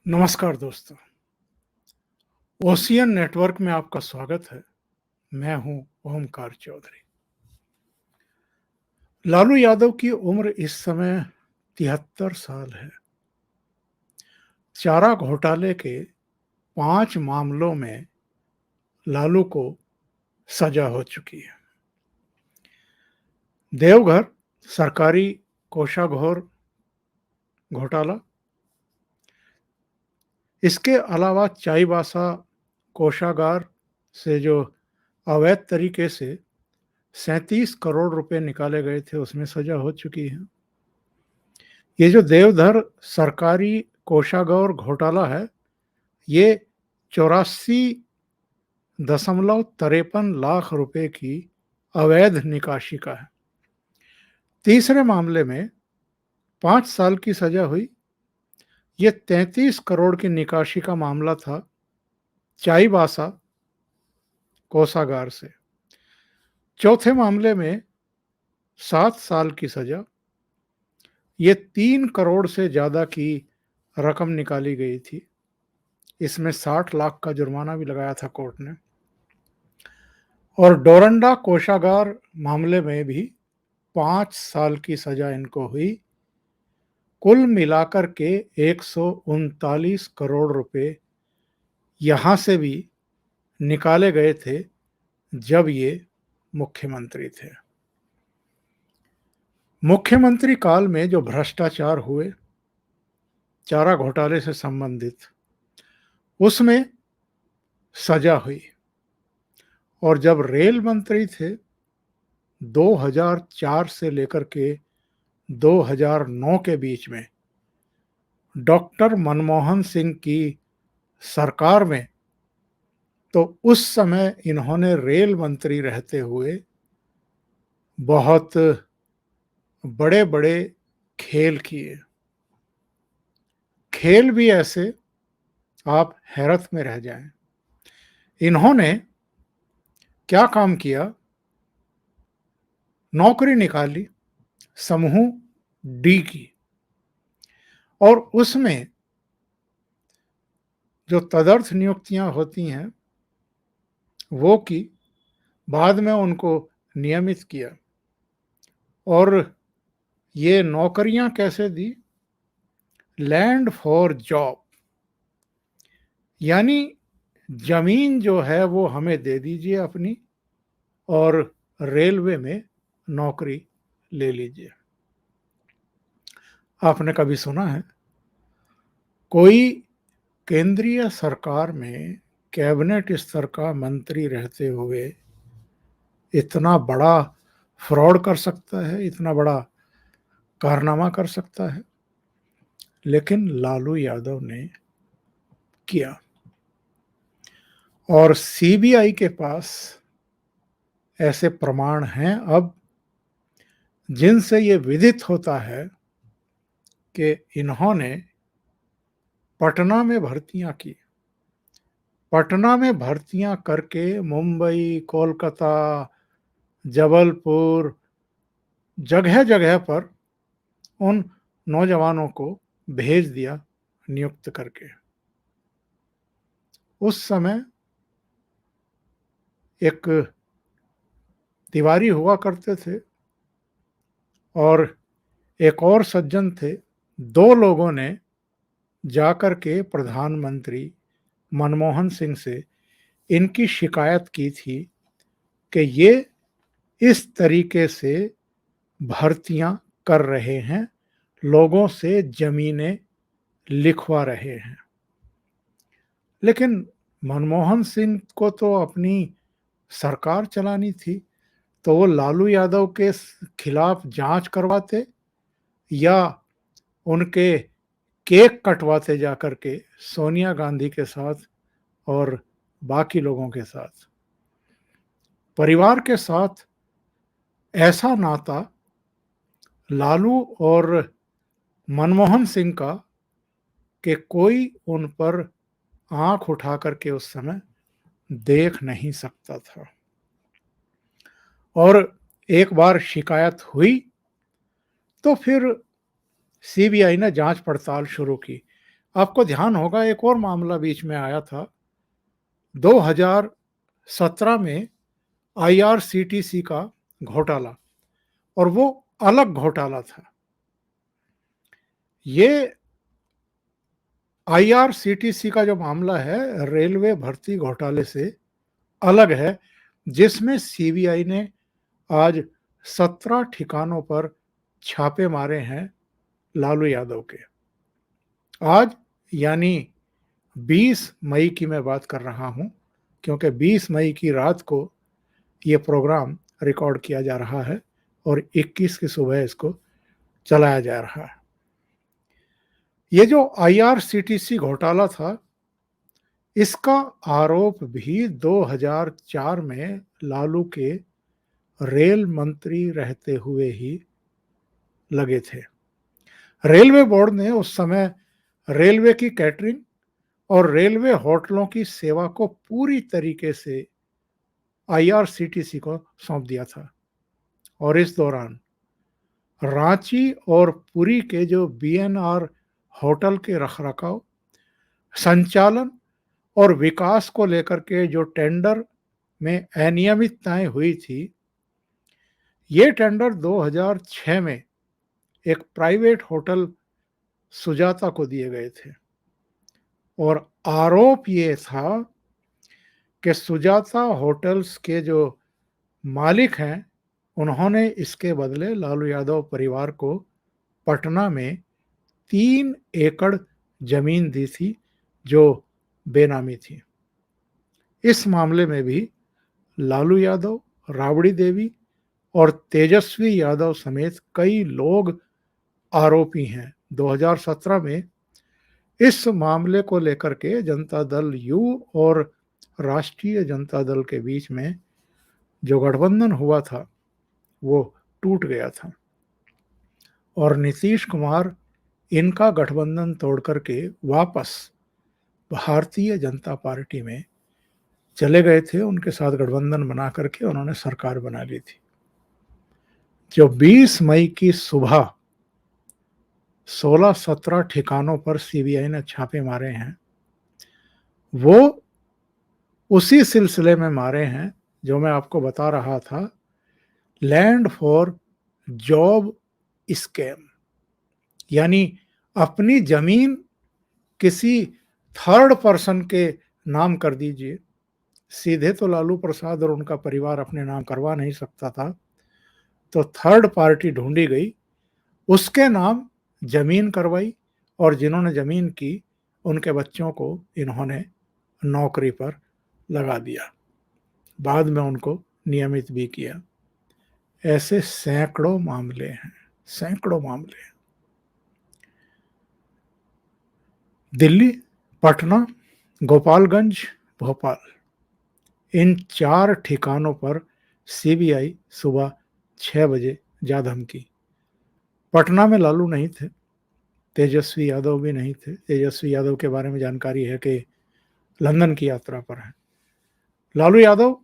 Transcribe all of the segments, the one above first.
नमस्कार दोस्तों। Ocean network में आपका स्वागत है। मैं हूं ओमकार चौधरी। लालू यादव की उम्र इस समय 73 साल है। चारा घोटाले के 5 मामलों में लालू को सजा हो चुकी है। देवघर सरकारी कोषागार घोटाला, इसके अलावा चाईबासा कोषागार से जो अवैध तरीके से 37 करोड़ रुपए निकाले गए थे, उसमें सजा हो चुकी है। ये जो देवधर सरकारी कोषागार घोटाला है, ये 84.53 लाख रुपए की अवैध निकासी का है। तीसरे मामले में 5 साल की सजा हुई। ये 33 करोड़ की निकासी का मामला था चाईबासा कोषागार से। चौथे मामले में 7 साल की सजा। ये 3 करोड़ से ज्यादा की रकम निकाली गई थी। इसमें 60 लाख का जुर्माना भी लगाया था कोर्ट ने। और डोरंडा कोषागार मामले में भी 5 साल की सजा इनको हुई। कुल मिलाकर के 139 करोड़ रुपए यहां से भी निकाले गए थे जब ये मुख्यमंत्री थे। मुख्यमंत्री काल में जो भ्रष्टाचार हुए चारा घोटाले से संबंधित, उसमें सजा हुई। और जब रेल मंत्री थे 2004 से लेकर के 2009 के बीच में डॉक्टर मनमोहन सिंह की सरकार में, तो उस समय इन्होंने रेल मंत्री रहते हुए बहुत बड़े बड़े खेल किए। खेल भी ऐसे आप हैरत में रह जाएं। इन्होंने क्या काम किया, नौकरी निकाली समूह डी की, और उसमें जो तदर्थ नियुक्तियां होती हैं वो की, बाद में उनको नियमित किया। और ये नौकरियां कैसे दी, लैंड फॉर जॉब, यानी जमीन जो है वो हमें दे दीजिए अपनी, और रेलवे में नौकरी ले लीजिए। आपने कभी सुना है कोई केंद्रीय सरकार में कैबिनेट स्तर का मंत्री रहते हुए इतना बड़ा फ्रॉड कर सकता है, इतना बड़ा कारनामा कर सकता है? लेकिन लालू यादव ने किया। और सीबीआई के पास ऐसे प्रमाण हैं अब, जिनसे ये विदित होता है कि इन्होंने पटना में भर्तियां की। पटना में भर्तियां करके मुंबई, कोलकाता, जबलपुर, जगह जगह पर उन नौजवानों को भेज दिया नियुक्त करके। उस समय एक तिवारी हुआ करते थे और एक और सज्जन थे। दो लोगों ने जाकर के प्रधानमंत्री मनमोहन सिंह से इनकी शिकायत की थी कि ये इस तरीके से भर्तियां कर रहे हैं, लोगों से जमीनें लिखवा रहे हैं। लेकिन मनमोहन सिंह को तो अपनी सरकार चलानी थी, तो वो लालू यादव के खिलाफ जांच करवाते या उनके केक कटवाते जाकर के सोनिया गांधी के साथ और बाकी लोगों के साथ। परिवार के साथ ऐसा नाता लालू और मनमोहन सिंह का कि कोई उन पर आंख उठा करके उस समय देख नहीं सकता था। और एक बार शिकायत हुई तो फिर सीबीआई ने जांच पड़ताल शुरू की। आपको ध्यान होगा एक और मामला बीच में आया था 2017 में आईआरसीटीसी का घोटाला, और वो अलग घोटाला था। ये आईआरसीटीसी का जो मामला है रेलवे भर्ती घोटाले से अलग है, जिसमें सीबीआई ने आज 17 ठिकानों पर छापे मारे हैं लालू यादव के। आज यानी 20 मई की मैं बात कर रहा हूं, क्योंकि 20 मई की रात को ये प्रोग्राम रिकॉर्ड किया जा रहा है और 21 की सुबह इसको चलाया जा रहा है। ये जो आईआरसीटीसी घोटाला था, इसका आरोप भी 2004 में लालू के रेल मंत्री रहते हुए ही लगे थे। रेलवे बोर्ड ने उस समय रेलवे की कैटरिंग और रेलवे होटलों की सेवा को पूरी तरीके से आईआरसीटीसी को सौंप दिया था, और इस दौरान रांची और पुरी के जो बीएनआर होटल के रखरखाव, संचालन और विकास को लेकर के जो टेंडर में अनियमितताएं हुई थी, ये टेंडर 2006 में एक प्राइवेट होटल सुजाता को दिए गए थे, और आरोप ये था कि सुजाता होटल्स के जो मालिक हैं, उन्होंने इसके बदले लालू यादव परिवार को पटना में 3 एकड़ जमीन दी थी जो बेनामी थी। इस मामले में भी लालू यादव, राबड़ी देवी और तेजस्वी यादव समेत कई लोग आरोपी हैं। 2017 में इस मामले को लेकर के जनता दल यू और राष्ट्रीय जनता दल के बीच में जो गठबंधन हुआ था वो टूट गया था, और नीतीश कुमार इनका गठबंधन तोड़ करके वापस भारतीय जनता पार्टी में चले गए थे। उनके साथ गठबंधन बना करके उन्होंने सरकार बना ली थी। जो 20 मई की सुबह 16-17 ठिकानों पर सीबीआई ने छापे मारे हैं, वो उसी सिलसिले में मारे हैं जो मैं आपको बता रहा था, लैंड फॉर जॉब स्कैम। यानी अपनी जमीन किसी थर्ड पर्सन के नाम कर दीजिए। सीधे तो लालू प्रसाद और उनका परिवार अपने नाम करवा नहीं सकता था, तो थर्ड पार्टी ढूंढी गई, उसके नाम जमीन करवाई, और जिन्होंने जमीन की उनके बच्चों को इन्होंने नौकरी पर लगा दिया, बाद में उनको नियमित भी किया। ऐसे सैकड़ों मामले हैं, सैकड़ों मामले। दिल्ली, पटना, गोपालगंज, भोपाल, इन 4 ठिकानों पर सीबीआई सुबह 6 बजे जा धमकी। पटना में लालू नहीं थे, तेजस्वी यादव भी नहीं थे। तेजस्वी यादव के बारे में जानकारी है कि लंदन की यात्रा पर है। लालू यादव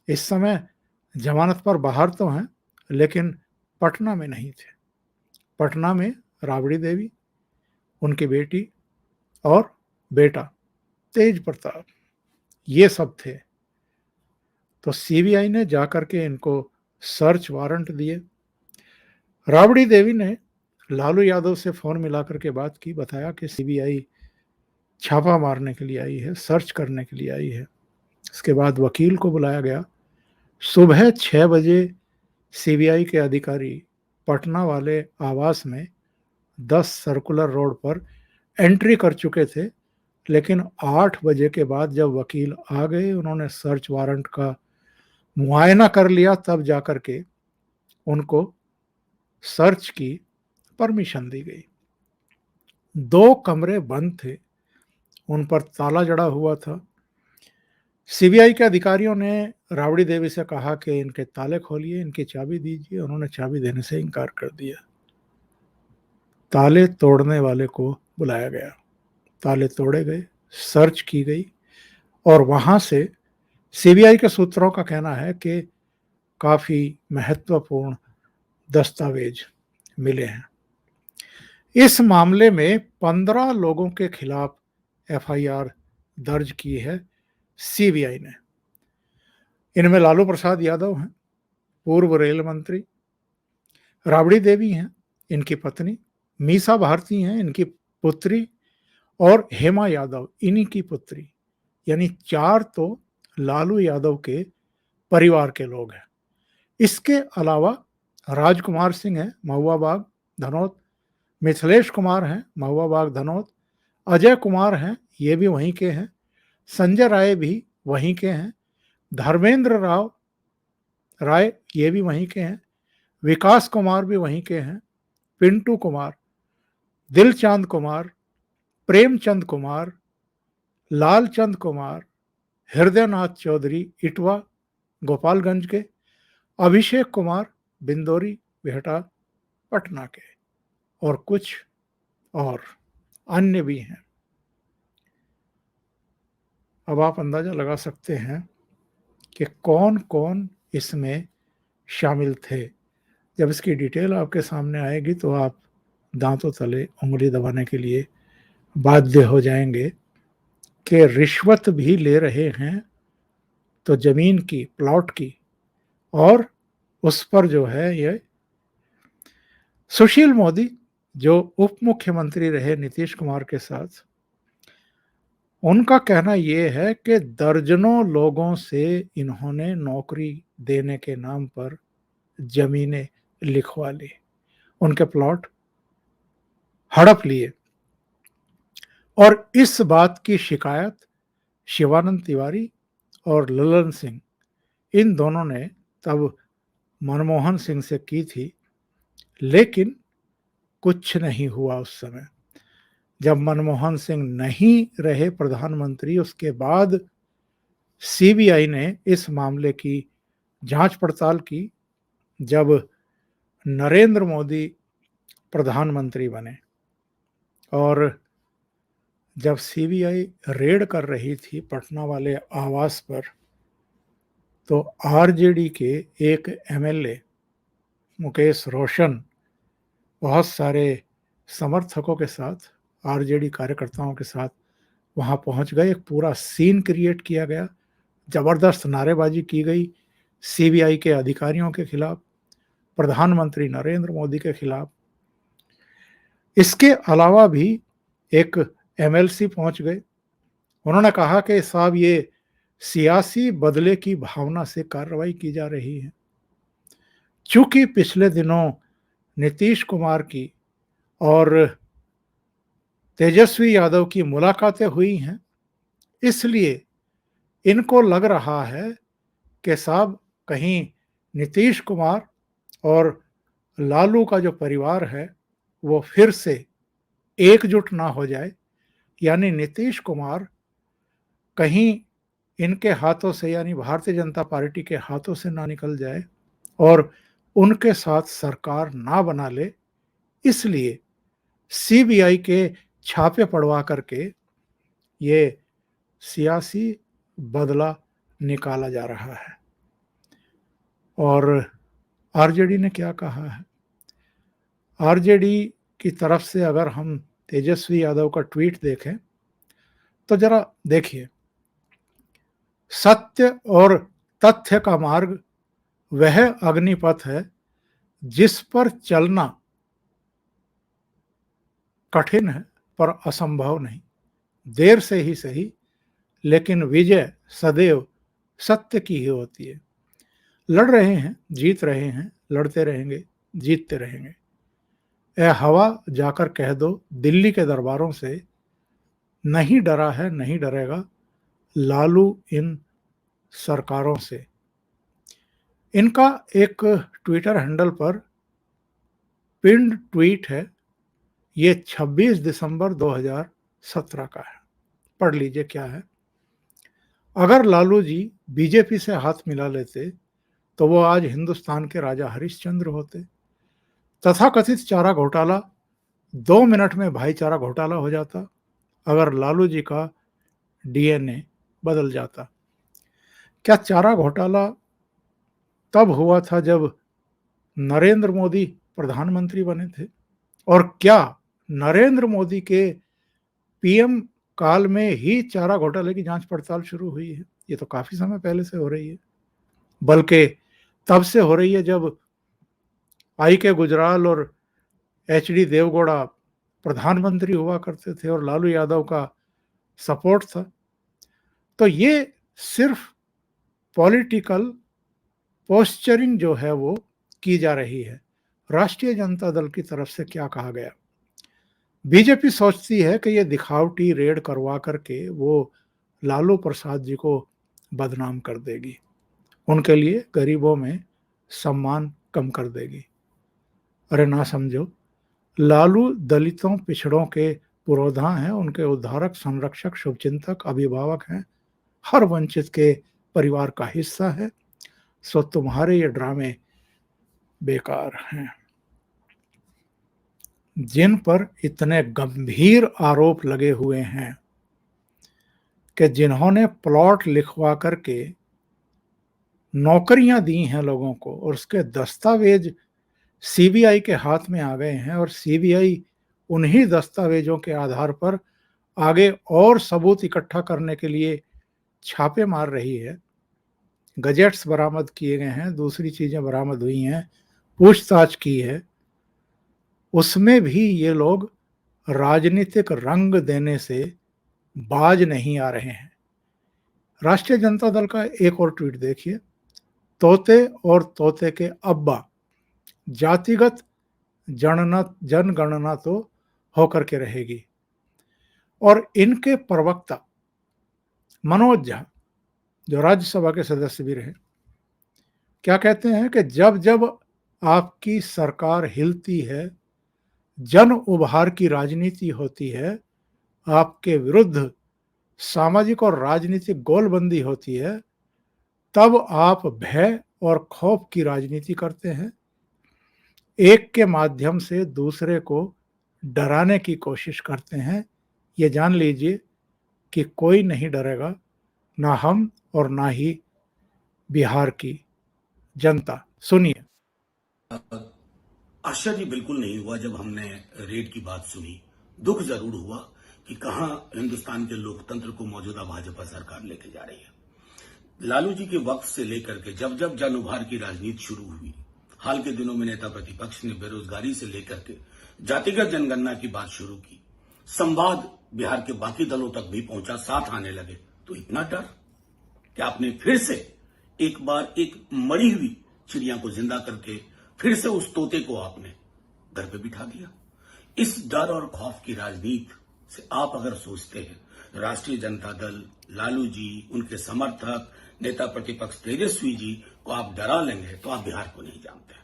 इस समय जमानत पर बाहर तो हैं, लेकिन पटना में नहीं थे। पटना में राबड़ी देवी, उनकी बेटी और बेटा तेज प्रताप, ये सब थे। तो सीबीआई ने जाकर के इनको सर्च वारंट दिए। राबड़ी देवी ने लालू यादव से फोन मिलाकर के बात की, बताया कि सीबीआई छापा मारने के लिए आई है, सर्च करने के लिए आई है। इसके बाद वकील को बुलाया गया। सुबह 6 बजे सीबीआई के अधिकारी पटना वाले आवास में 10 सर्कुलर रोड पर एंट्री कर चुके थे, लेकिन 8 बजे के बाद जब वकील आ गए, उन्होंने सर्च वारंट का मुआयना कर लिया, तब जाकर के उनको सर्च की परमिशन दी गई। 2 कमरे बंद थे, उन पर ताला जड़ा हुआ था। सीबीआई के अधिकारियों ने राबड़ी देवी से कहा कि इनके ताले खोलिए, इनकी चाबी दीजिए। उन्होंने चाबी देने से इनकार कर दिया। ताले तोड़ने वाले को बुलाया गया, ताले तोड़े गए, सर्च की गई, और वहां से सीबीआई के सूत्रों का कहना है कि काफी महत्वपूर्ण दस्तावेज मिले हैं। इस मामले में 15 लोगों के खिलाफ एफआईआर दर्ज की है सीबीआई ने। इनमें लालू प्रसाद यादव हैं, पूर्व रेल मंत्री, राबड़ी देवी हैं, इनकी पत्नी, मीसा भारती हैं, इनकी पुत्री, और हेमा यादव, इन्हीं की पुत्री। यानी 4 तो लालू यादव के परिवार के लोग हैं। इसके अलावा राजकुमार सिंह हैं, महुआ बाग, धनौत, मिथिलेश कुमार हैं, महुआ बाग, धनौत, अजय कुमार हैं, ये भी वहीं के हैं, संजय राय भी वहीं के हैं, धर्मेंद्र राव राय ये भी वहीं के हैं, विकास कुमार भी वहीं के हैं, पिंटू कुमार, दिलचांद कुमार, प्रेमचंद कुमार, लालचंद कुमार, हृदयनाथ चौधरी इटवा गोपालगंज के, अभिषेक कुमार बिंदौरी बिहटा पटना के, और कुछ और अन्य भी हैं। अब आप अंदाजा लगा सकते हैं कि कौन कौन इसमें शामिल थे। जब इसकी डिटेल आपके सामने आएगी तो आप दांतों तले उंगली दबाने के लिए बाध्य हो जाएंगे कि रिश्वत भी ले रहे हैं तो जमीन की, प्लॉट की, और उस पर जो है ये सुशील मोदी जो उप मुख्यमंत्री रहे नीतीश कुमार के साथ, उनका कहना यह है कि दर्जनों लोगों से इन्होंने नौकरी देने के नाम पर जमीनें लिखवा ली, उनके प्लॉट हड़प लिए। और इस बात की शिकायत शिवानंद तिवारी और ललन सिंह, इन दोनों ने तब मनमोहन सिंह से की थी, लेकिन कुछ नहीं हुआ उस समय। जब मनमोहन सिंह नहीं रहे प्रधानमंत्री, उसके बाद सीबीआई ने इस मामले की जांच पड़ताल की जब नरेंद्र मोदी प्रधानमंत्री बने। और जब सीबीआई रेड कर रही थी पटना वाले आवास पर, तो आरजेडी के एक एमएलए मुकेश रोशन बहुत सारे समर्थकों के साथ, आरजेडी कार्यकर्ताओं के साथ वहां पहुंच गए। एक पूरा सीन क्रिएट किया गया, जबरदस्त नारेबाजी की गई सीबीआई के अधिकारियों के खिलाफ, प्रधानमंत्री नरेंद्र मोदी के खिलाफ। इसके अलावा भी एक एमएलसी पहुंच गए, उन्होंने कहा कि साहब ये सियासी बदले की भावना से कार्रवाई की जा रही है। चूंकि पिछले दिनों नीतीश कुमार की और तेजस्वी यादव की मुलाकातें हुई हैं, इसलिए इनको लग रहा है कि साहब कहीं नीतीश कुमार और लालू का जो परिवार है वो फिर से एकजुट ना हो जाए, यानी नीतीश कुमार कहीं इनके हाथों से, यानी भारतीय जनता पार्टी के हाथों से ना निकल जाए और उनके साथ सरकार ना बना ले, इसलिए सीबीआई के छापे पड़वा करके ये सियासी बदला निकाला जा रहा है। और आरजेडी ने क्या कहा है? आरजेडी की तरफ से अगर हम तेजस्वी यादव का ट्वीट देखें तो जरा देखिए, सत्य और तथ्य का मार्ग वह अग्निपथ है जिस पर चलना कठिन है पर असंभव नहीं। देर से ही सही, लेकिन विजय सदैव सत्य की ही होती है। लड़ रहे हैं, जीत रहे हैं, लड़ते रहेंगे, जीतते रहेंगे। ए हवा जाकर कह दो दिल्ली के दरबारों से, नहीं डरा है, नहीं डरेगा लालू इन सरकारों से। इनका एक ट्विटर हैंडल पर पिन्ड ट्वीट है, ये 26 दिसंबर 2017 का है। पढ़ लीजिए क्या है। अगर लालू जी बीजेपी से हाथ मिला लेते तो वो आज हिंदुस्तान के राजा हरिश्चंद्र होते। तथाकथित चारा घोटाला 2 मिनट में भाईचारा घोटाला हो जाता अगर लालू जी का डीएनए बदल जाता। क्या चारा घोटाला तब हुआ था जब नरेंद्र मोदी प्रधानमंत्री बने थे? और क्या नरेंद्र मोदी के पीएम काल में ही चारा घोटाले की जांच पड़ताल शुरू हुई है। ये तो काफी समय पहले से हो रही है, बल्कि तब से हो रही है जब आई के गुजराल और एचडी देवगौड़ा प्रधानमंत्री हुआ करते थे और लालू यादव का सपोर्ट था। तो ये सिर्फ पॉलिटिकल पोस्चरिंग जो है वो की जा रही है। राष्ट्रीय जनता दल की तरफ से क्या कहा गया, बीजेपी सोचती है कि ये दिखावटी रेड करवा करके वो लालू प्रसाद जी को बदनाम कर देगी, उनके लिए गरीबों में सम्मान कम कर देगी। अरे ना समझो, लालू दलितों पिछड़ों के पुरोधा हैं, उनके उद्धारक, संरक्षक, शुभचिंतक, अभिभावक हैं, हर वंचित के परिवार का हिस्सा है। सो तुम्हारे ये ड्रामे बेकार हैं। जिन पर इतने गंभीर आरोप लगे हुए हैं कि जिन्होंने प्लॉट लिखवा करके नौकरियां दी हैं लोगों को और उसके दस्तावेज सीबीआई के हाथ में आ गए हैं और सीबीआई उन्हीं दस्तावेजों के आधार पर आगे और सबूत इकट्ठा करने के लिए छापे मार रही है। गजेट्स बरामद किए गए हैं, दूसरी चीजें बरामद हुई हैं, पूछताछ की है, उसमें भी ये लोग राजनीतिक रंग देने से बाज नहीं आ रहे हैं। राष्ट्रीय जनता दल का एक और ट्वीट देखिए, तोते और तोते के अब्बा, जातिगत जनगणना तो होकर के रहेगी। और इनके प्रवक्ता मनोज झा, जो राज्यसभा के सदस्य भी रहे, क्या कहते हैं कि जब जब आपकी सरकार हिलती है, जन उभार की राजनीति होती है, आपके विरुद्ध सामाजिक और राजनीतिक गोलबंदी होती है, तब आप भय और खौफ की राजनीति करते हैं, एक के माध्यम से दूसरे को डराने की कोशिश करते हैं। ये जान लीजिए कि कोई नहीं डरेगा, ना हम और ना ही बिहार की जनता। सुनिए। आश्चर्य बिल्कुल नहीं हुआ जब हमने रेड की बात सुनी। दुख जरूर हुआ कि कहां हिंदुस्तान के लोकतंत्र को मौजूदा भाजपा सरकार लेके जा रही है। लालू जी के वक्त से लेकर के जब जब जन उभार की राजनीति शुरू हुई, हाल के दिनों में नेता प्रतिपक्ष ने बेरोजगारी से लेकर के जातिगत जनगणना की बात शुरू की, संवाद बिहार के बाकी दलों तक भी पहुंचा, साथ आने लगे, तो इतना डर कि आपने फिर से एक बार एक मरी हुई चिड़िया को जिंदा करके फिर से उस तोते को आपने घर पे बिठा दिया। इस डर और खौफ की राजनीति से आप अगर सोचते हैं राष्ट्रीय जनता दल, लालू जी, उनके समर्थक, नेता प्रतिपक्ष तेजस्वी जी को आप डरा लेंगे, तो आप बिहार को नहीं जानते।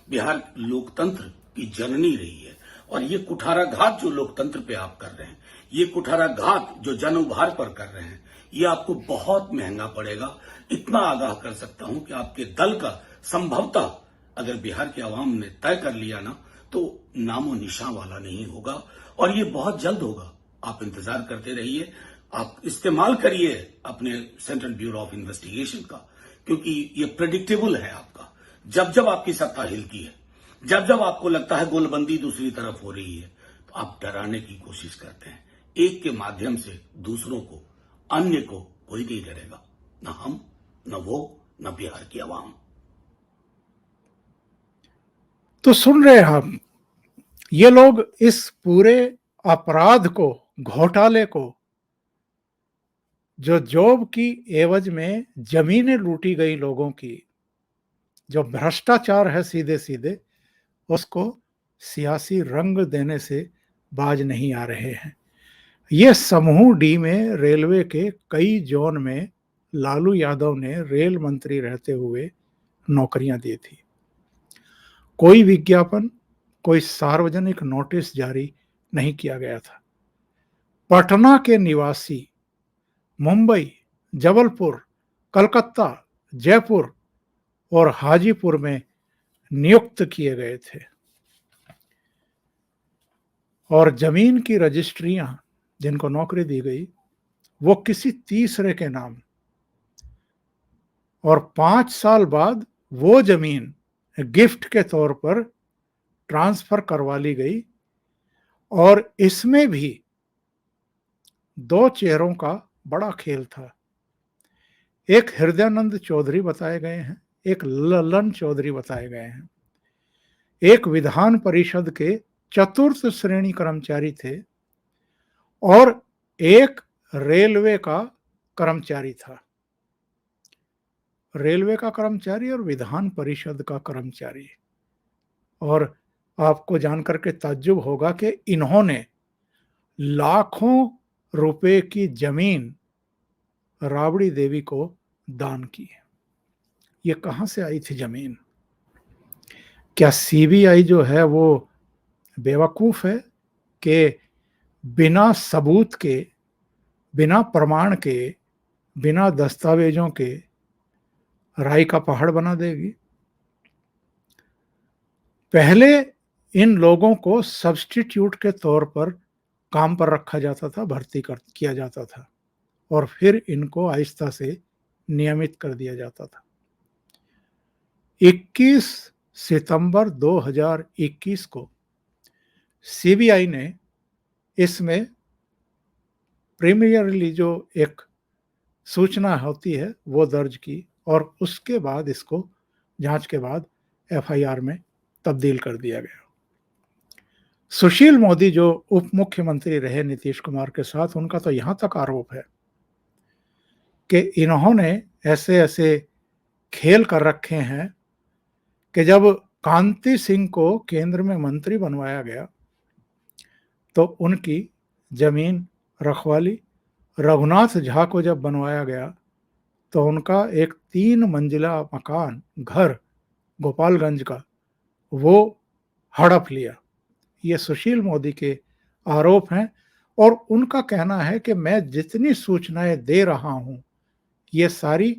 बिहार लोकतंत्र की जननी रही है और ये कुठाराघात जो लोकतंत्र पे आप कर रहे हैं, ये कुठाराघात जो जन उभार पर कर रहे हैं, ये आपको बहुत महंगा पड़ेगा। इतना आगाह कर सकता हूं कि आपके दल का संभवतः अगर बिहार के आवाम ने तय कर लिया ना, तो नामो निशान वाला नहीं होगा और ये बहुत जल्द होगा। आप इंतजार करते रहिए, आप इस्तेमाल करिए अपने सेंट्रल ब्यूरो ऑफ इन्वेस्टिगेशन का, क्योंकि ये प्रेडिक्टेबल है आपका। जब जब आपकी सत्ता हिलती है, जब जब आपको लगता है गोलबंदी दूसरी तरफ हो रही है, तो आप डराने की कोशिश करते हैं। एक के माध्यम से दूसरों को, अन्य को कोई नहीं डरेगा, न हम, न वो, न बिहार की आवाम। तो सुन रहे हैं हम, ये लोग इस पूरे अपराध को, घोटाले को, जो जॉब की एवज में जमीनें लूटी गई लोगों की, जो भ्रष्टाचार है सीधे सीधे, उसको सियासी रंग देने से बाज नहीं आ रहे हैं। ये समूह डी में रेलवे के कई जोन में लालू यादव ने रेल मंत्री रहते हुए नौकरियां दी थी। कोई विज्ञापन, कोई सार्वजनिक नोटिस जारी नहीं किया गया था। पटना के निवासी मुंबई, जबलपुर, कलकत्ता, जयपुर और हाजीपुर में नियुक्त किए गए थे और जमीन की रजिस्ट्रियां जिनको नौकरी दी गई, वो किसी तीसरे के नाम, और 5 साल बाद वो जमीन गिफ्ट के तौर पर ट्रांसफर करवा ली गई और इसमें भी दो चेहरों का बड़ा खेल था। एक हृदयानंद चौधरी बताए गए हैं, एक ललन चौधरी बताए गए हैं। एक विधान परिषद के चतुर्थ श्रेणी कर्मचारी थे और एक रेलवे का कर्मचारी था। रेलवे का कर्मचारी और विधान परिषद का कर्मचारी। और आपको जानकर के ताज्जुब होगा कि इन्होंने लाखों रुपए की जमीन राबड़ी देवी को दान की। ये कहां से आई थी जमीन? क्या सीबीआई जो है वो बेवकूफ है कि बिना सबूत के, बिना प्रमाण के, बिना दस्तावेजों के राई का पहाड़ बना देगी? पहले इन लोगों को सब्स्टिट्यूट के तौर पर काम पर रखा जाता था, भर्ती किया जाता था और फिर इनको आहिस्ता से नियमित कर दिया जाता था। 21 सितंबर 2021 को सीबीआई ने इसमें प्रीमियरली जो एक सूचना होती है वो दर्ज की और उसके बाद इसको जांच के बाद एफआईआर में तब्दील कर दिया गया। सुशील मोदी जो उप मुख्यमंत्री रहे नीतीश कुमार के साथ, उनका तो यहां तक आरोप है कि इन्होंने ऐसे ऐसे खेल कर रखे हैं कि जब कांति सिंह को केंद्र में मंत्री बनवाया गया तो उनकी जमीन रखवाली, रघुनाथ झा को जब बनवाया गया तो उनका एक 3 मंजिला मकान, घर गोपालगंज का, वो हड़प लिया। ये सुशील मोदी के आरोप हैं और उनका कहना है कि मैं जितनी सूचनाएं दे रहा हूं ये सारी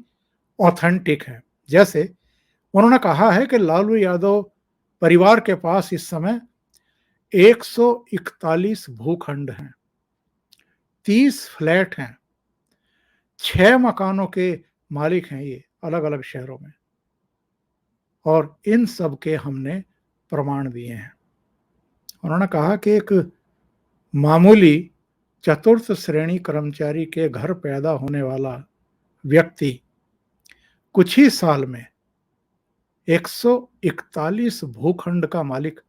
ऑथेंटिक है। जैसे उन्होंने कहा है कि लालू यादव परिवार के पास इस समय 141 भूखंड हैं, 30 फ्लैट हैं, 6 मकानों के मालिक हैं ये अलग अलग शहरों में, और इन सब के हमने प्रमाण दिए हैं। उन्होंने कहा कि एक मामूली चतुर्थ श्रेणी कर्मचारी के घर पैदा होने वाला व्यक्ति कुछ ही साल में 141 भूखंड का मालिक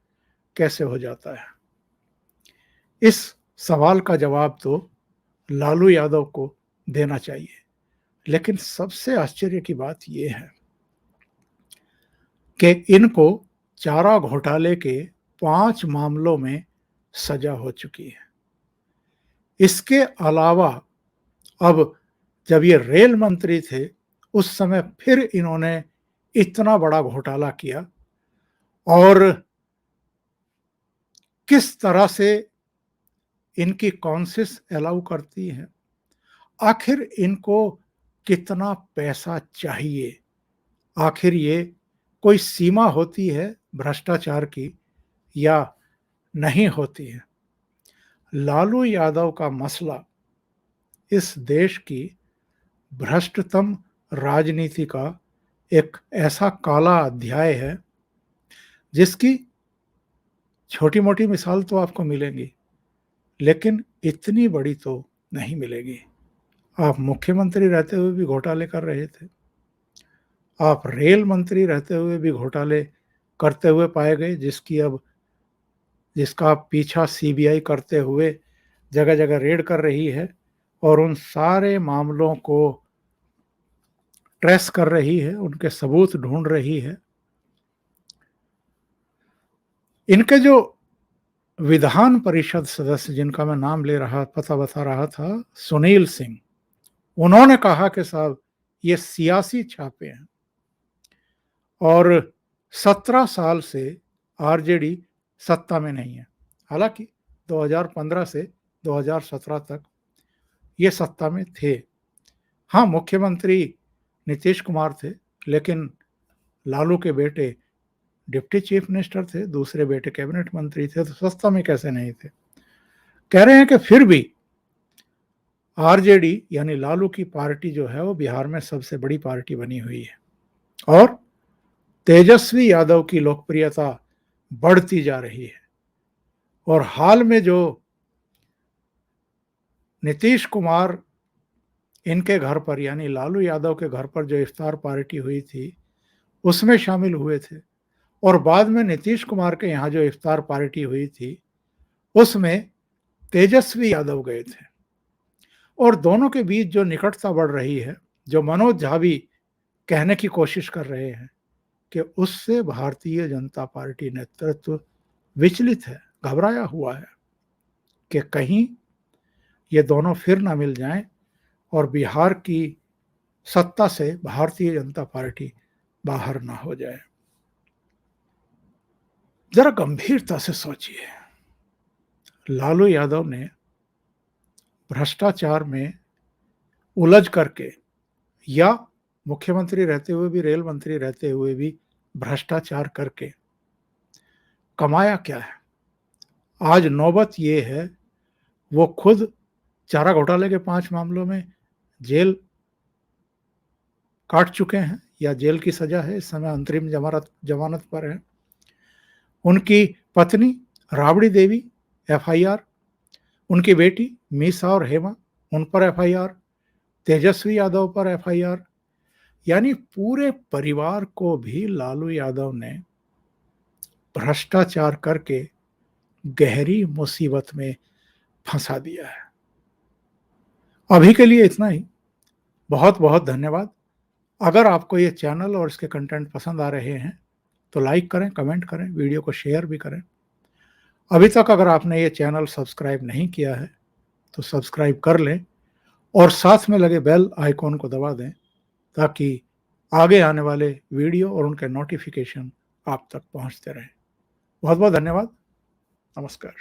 कैसे हो जाता है? इस सवाल का जवाब तो लालू यादव को देना चाहिए। लेकिन सबसे आश्चर्य की बात यह है कि इनको चारा घोटाले के 5 मामलों में सजा हो चुकी है। इसके अलावा अब जब ये रेल मंत्री थे उस समय फिर इन्होंने इतना बड़ा घोटाला किया और किस तरह से इनकी कॉन्सिस अलाउ करती है। आखिर इनको कितना पैसा चाहिए? आखिर ये कोई सीमा होती है भ्रष्टाचार की या नहीं होती है? लालू यादव का मसला इस देश की भ्रष्टतम राजनीति का एक ऐसा काला अध्याय है जिसकी छोटी मोटी मिसाल तो आपको मिलेंगी लेकिन इतनी बड़ी तो नहीं मिलेगी। आप मुख्यमंत्री रहते हुए भी घोटाले कर रहे थे, आप रेल मंत्री रहते हुए भी घोटाले करते हुए पाए गए, जिसका पीछा सीबीआई करते हुए जगह जगह रेड कर रही है और उन सारे मामलों को ट्रेस कर रही है, उनके सबूत ढूंढ रही है। इनके जो विधान परिषद सदस्य जिनका मैं नाम पता बता रहा था, सुनील सिंह, उन्होंने कहा कि साहब ये सियासी छापे हैं और 17 साल से आरजेडी सत्ता में नहीं है। हालांकि 2015 से 2017 तक ये सत्ता में थे। हाँ, मुख्यमंत्री नीतीश कुमार थे लेकिन लालू के बेटे डिप्टी चीफ मिनिस्टर थे, दूसरे बेटे कैबिनेट मंत्री थे, तो सत्ता में कैसे नहीं थे? कह रहे हैं कि फिर भी आरजेडी यानी लालू की पार्टी जो है वो बिहार में सबसे बड़ी पार्टी बनी हुई है और तेजस्वी यादव की लोकप्रियता बढ़ती जा रही है। और हाल में जो नीतीश कुमार इनके घर पर यानी लालू यादव के घर पर जो इफ्तार पार्टी हुई थी उसमें शामिल हुए थे, और बाद में नीतीश कुमार के यहाँ जो इफ्तार पार्टी हुई थी उसमें तेजस्वी यादव गए थे। और दोनों के बीच जो निकटता बढ़ रही है, जो मनोज झा भी कहने की कोशिश कर रहे हैं कि उससे भारतीय जनता पार्टी नेतृत्व विचलित है, घबराया हुआ है कि कहीं ये दोनों फिर ना मिल जाएं और बिहार की सत्ता से भारतीय जनता पार्टी बाहर ना हो जाए। जरा गंभीरता से सोचिए, लालू यादव ने भ्रष्टाचार में उलझ करके या मुख्यमंत्री रहते हुए भी, रेल मंत्री रहते हुए भी भ्रष्टाचार करके कमाया क्या है? आज नौबत ये है, वो खुद चारा घोटाले के 5 मामलों में जेल काट चुके हैं या जेल की सजा है, इस समय अंतरिम जमानत पर है। उनकी पत्नी राबड़ी देवी एफआईआर, उनकी बेटी मीसा और हेमा उन पर एफआईआर, तेजस्वी यादव पर एफआईआर, यानी पूरे परिवार को भी लालू यादव ने भ्रष्टाचार करके गहरी मुसीबत में फंसा दिया है। अभी के लिए इतना ही। बहुत बहुत धन्यवाद। अगर आपको ये चैनल और इसके कंटेंट पसंद आ रहे हैं तो लाइक करें, कमेंट करें, वीडियो को शेयर भी करें। अभी तक अगर आपने ये चैनल सब्सक्राइब नहीं किया है तो सब्सक्राइब कर लें और साथ में लगे बेल आइकॉन को दबा दें ताकि आगे आने वाले वीडियो और उनके नोटिफिकेशन आप तक पहुंचते रहें। बहुत बहुत धन्यवाद। नमस्कार।